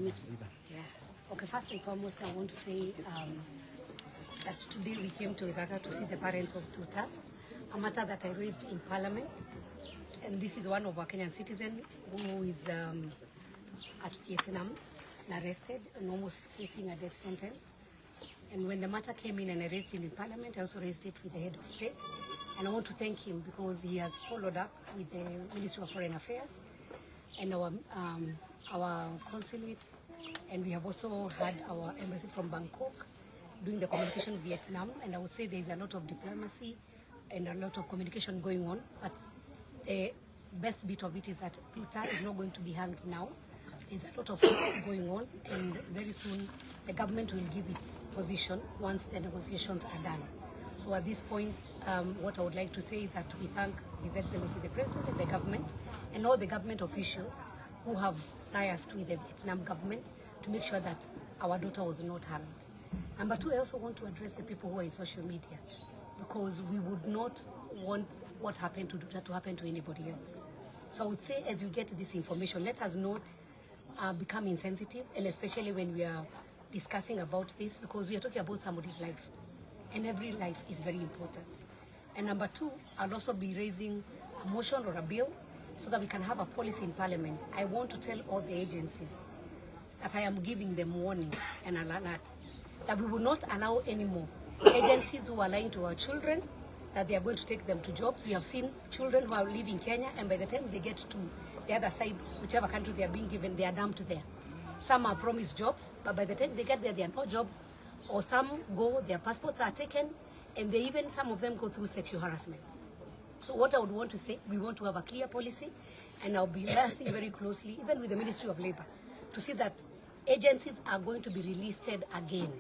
unmute. Yeah. Okay, first and foremost, I want to say that today we came to Ithaka to see the parents of Nduta, a matter that I raised in Parliament. And this is one of our Kenyan citizens who is at Vietnam and arrested and almost facing a death sentence. And when the matter came in and I raised it in Parliament, I also raised it with the head of state. And I want to thank him because he has followed up with the Ministry of Foreign Affairs and our consulate, and we have also had our embassy from Bangkok doing the communication with Vietnam. And I would say there is a lot of diplomacy and a lot of communication going on, but the best bit of it is that Nduta is not going to be hanged now. There's a lot of work going on, and very soon the government will give its position once the negotiations are done. So at this point, what I would like to say is that we thank His Excellency the President and the government and all the government officials who have liaised with the Vietnam government to make sure that our daughter was not harmed. Number two, I also want to address the people who are in social media, because we would not want what happened to Nduta to happen to anybody else. So I would say, as you get this information, let us not become insensitive, and especially when we are discussing about this, because we are talking about somebody's life, and every life is very important. And number two, I'll also be raising a motion or a bill so that we can have a policy in Parliament. I want to tell all the agencies that I am giving them warning and an alert that we will not allow anymore agencies who are lying to our children that they are going to take them to jobs. We have seen children who are leaving Kenya, and by the time they get to the other side, whichever country they are being given, they are dumped there. Some are promised jobs, but by the time they get there, there are no jobs. Or some go, their passports are taken, and they even, some of them go through sexual harassment. So what I would want to say, we want to have a clear policy, and I'll be liaising very closely, even with the Ministry of Labor, to see that agencies are going to be relisted again.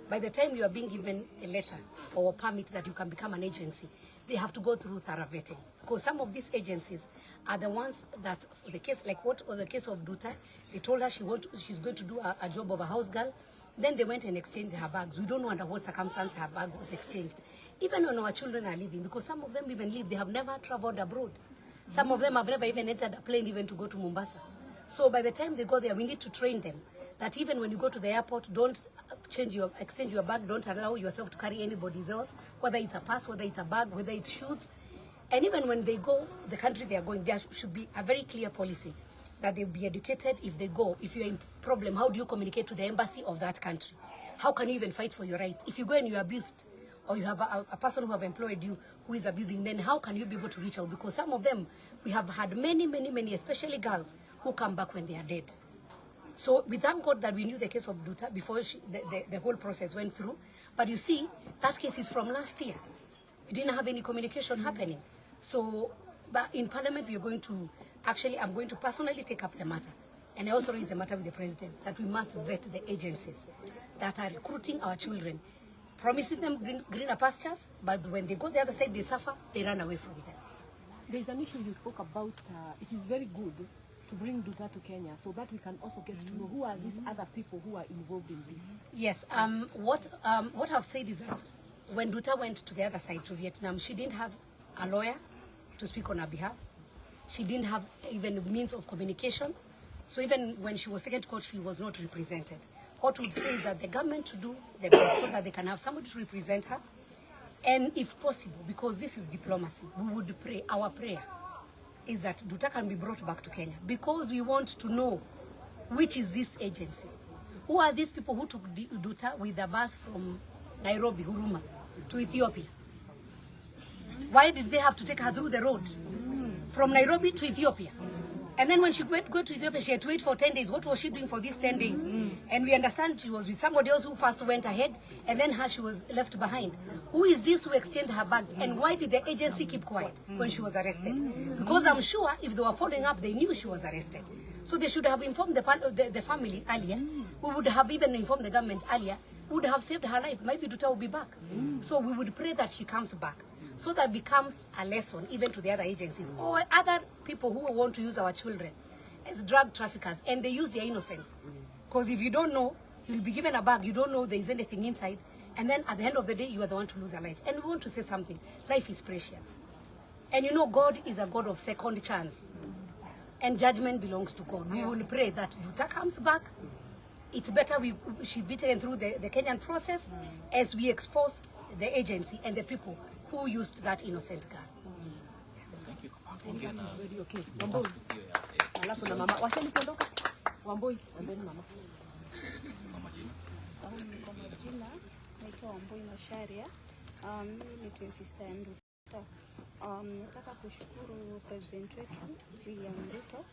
By the time you are being given a letter or a permit that you can become an agency, they have to go through thorough vetting. Because some of these agencies are the ones that, for the case, like what was the case of Nduta, they told her she's going to do a job of a house girl. Then they went and exchanged her bags. We don't know under what circumstance her bag was exchanged. Even when our children are living, because some of them even live, they have never traveled abroad. Some of them have never even entered a plane even to go to Mombasa. So by the time they go there, we need to train them that even when you go to the airport, don't exchange your bag, don't allow yourself to carry anybody's else, whether it's a purse, whether it's a bag, whether it's shoes. And even when they go, the country they are going, there should be a very clear policy that they'll be educated if they go. If you're in problem, how do you communicate to the embassy of that country? How can you even fight for your rights? If you go and you're abused, or you have a person who have employed you who is abusing, then how can you be able to reach out? Because some of them, we have had many, especially girls, who come back when they are dead. So we thank God that we knew the case of Nduta before the whole process went through. But you see, that case is from last year. We didn't have any communication happening. So, but in Parliament, we are going to, actually, I'm going to personally take up the matter. And I also raise the matter with the President, that we must vet the agencies that are recruiting our children, promising them greener pastures, but when they go the other side, they suffer, they run away from them. There's an issue you spoke about. It is very good to bring Nduta to Kenya so that we can also get to know who are these other people who are involved in this. Yes, what I've said is that when Nduta went to the other side, to Vietnam, she didn't have a lawyer to speak on her behalf. She didn't have even means of communication. So even when she was taken to court, she was not represented. What would say is that the government to do the best so that they can have somebody to represent her. And if possible, because this is diplomacy, we would pray, our prayer is that Nduta can be brought back to Kenya, because we want to know which is this agency. Who are these people who took Nduta with a bus from Nairobi, Huruma, to Ethiopia? Why did they have to take her through the road from Nairobi to Ethiopia? And then when she went to Ethiopia, she had to wait for 10 days. What was she doing for these 10 days? And we understand she was with somebody else who first went ahead, and then she was left behind. Who is this who exchanged her bags? And why did the agency keep quiet when she was arrested? Because I'm sure if they were following up, they knew she was arrested. So they should have informed the family earlier. We would have even informed the government earlier. We would have saved her life. Maybe Nduta will be back. So we would pray that she comes back, so that becomes a lesson even to the other agencies or other people who want to use our children as drug traffickers, and they use their innocence. Because if you don't know, you'll be given a bag, you don't know there is anything inside, and then at the end of the day, you are the one to lose a life. And we want to say something. Life is precious. And you know, God is a God of second chance. And judgment belongs to God. We will pray that Nduta comes back it's better she be taken through the Kenyan process as we expose the agency and the people who used that innocent girl. Thank you. Okay. Wamboi. Alafu na mama. Wacheni kuondoka. Wamboi, and then mama. Kwa majina naitwa Wamboi Masharia. Mimi ni twin sister Nduta. Nataka kushukuru president wetu William Ruto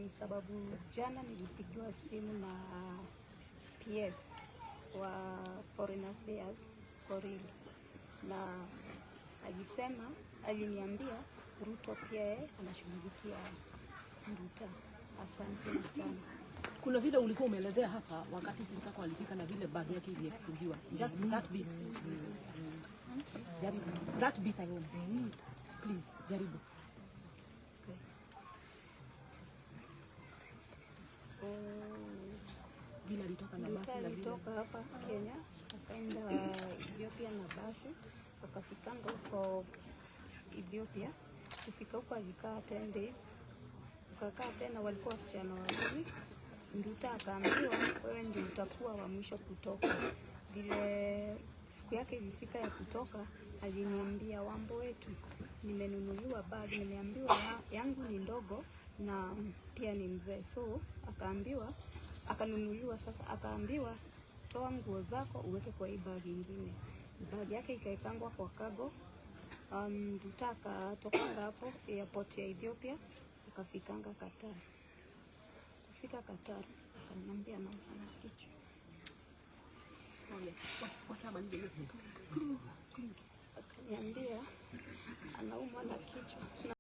sababu jana nilipigiwa simu na PS wa Foreign Affairs Korili, na aliniambia Ruto pia anashughulikia Nduta. Asante sana. Kuna vile ulikuwa umeelezea hapa wakati sister yako alifika na vile bag yake ilifungiwa. Just that bit. Jaribu. That bit alone. Please, jaribu. Okay. Bila alitoka na basi na alitoka hapa Kenya akaenda Ethiopia na basi, akafikanga huko Ethiopia. Kufika huko alikaa 10 days. Ukakaa tena, walikuwa wasichana wawili. Nduta akaambiwa wewe ndio utakuwa wa mwisho kutoka. Vile siku yake ilifika ya kutoka, aliniambia Wambo wetu, nimenunuliwa bag, nimeambiwa yangu ni ndogo na pia ni mzee. So akanunuliwa sasa, akaambiwa toa nguo zako uweke kwa hii bag nyingine. Bag yake ikaekangwa kwa cargo. Nduta akatokanga hapo airport ya Ethiopia akafikanga Qatar. Kufika Qatar akaniambia na kichwa. Akaniambia anaumwa na kichwa.